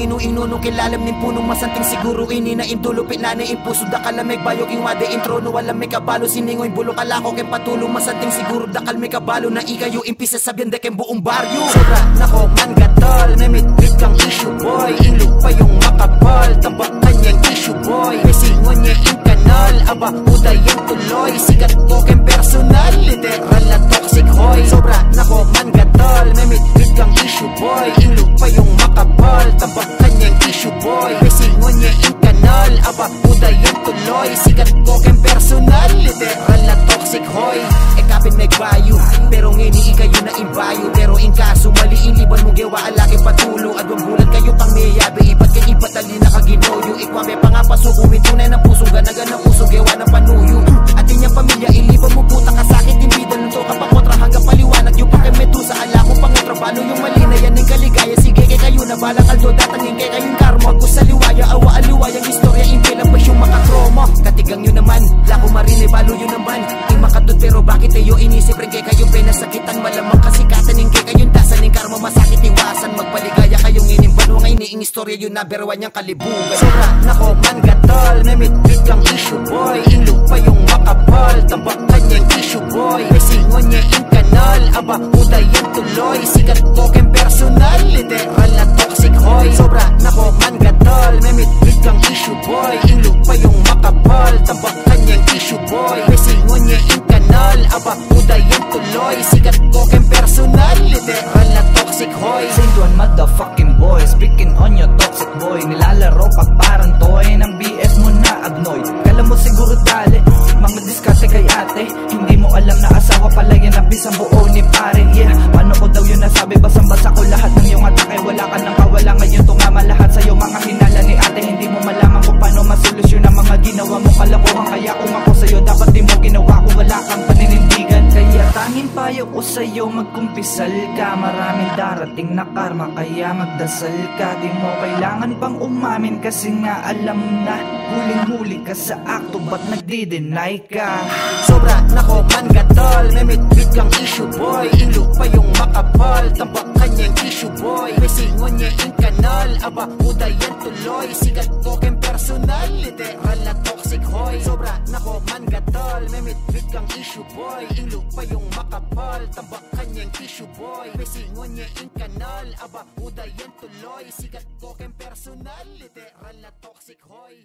nino inunong kilalam nin punong masanting siguro ini na intulupit na ni impuso da kalamig bayo king wade intro no walam may kabalo siningoy bulok alako ken patulong masanting siguro dakal may kabalo na ikayo impisa sabyan de ken buong baryo sobra nako man gatol memit kang issue boy inlo pa yung makapal tabak kanyang issue boy pesingon niya in kanal aba uday yung tuloy sigat ko ken personal literal na toxic hoy sobra nako man gatol memit kang issue boy inlo pa yung makapal tabak kanyang issue boy pesingon niya in kanal aba uday yung tuloy sigat ko ken personal literal na toxic hoy ekapin may bayo pero ngini ikayo na imbayo pero in kaso maliin iban mo gewa alake patulo adwang bulan kayo pang miyabe ibat kay ibatali na kaginoyo ikwame pangapasuko tunay ng puso ganagan ng puso gewa ng panuyo at inyang pamilya iliban mo puta kasakit imbidan nito kapag kontra hanggang paliwanag yung pakimedusa ala ko pangotrabalo yung mali na yan ng kaligaya sige kay kayo na balang aldo datangin kay kayong karma ko sa liwaya awa aliwayang istorya impilang pa siyong makakromo katigang nyo naman lako marini balo yun naman di makatod pero bakit tayo inisip rin kay kayong penasakitan malamang kasikatan ng kay kayong tasan ng karma masakit iwasan magpaligaya kayong inimban o ngayon ing istorya yun na berwan niyang kalibugan sobra nako man gatol memit kang issue boy inlo pa yung makapal tambak kanyang issue boy pesingon niya in kanal aba uday yung tuloy sigat ko ken personal literal na toxic hoy sobra nako man gatol memit kang issue boy inlo pa yung makapal tambak kanyang issue boy pesingon niya in kanal aba uday yung tuloy sigat ko ken personal literal na toxic hoy Sinduan motherfucking boy speaking on your toxic boy nilalaro pa parang toy ng BS mo na agnoy kala mo siguro dali mga diskarte kay ate hindi mo alam na asawa pala yan ang bisang buo ni pare yeah paano ko daw yun nasabi basang-basa ko lahat ng iyong atake wala ka nang kawala ngayon tumama lahat sa'yo mga hinala ni ate hindi mo malaman kung paano masolusyon ang mga ginawa mo kalokohan kaya kung ako sa'yo dapat di mo ginawa kung wala kang paninindigan kaya tanging payo ko sa'yo magkumpisal ka maraming darating na karma kaya magdasal ka di mo kailangan pang umamin kasi nga alam na huling-huli ka sa akto ba't nagdi-deny ka sobra nako man gatol memit kang issue boy inlo pa yung makapal tambak kanyang issue boy pesingon niya in kanal aba uday yan tuloy sigat ko ken personal literal na toxic hoy sobra nako man gatol memit kang issue boy inlo pa yung makapal tambak kanyang issue boy pesingon niya in kanal aba uday yan tuloy sigat ko ken personal literal na toxic hoy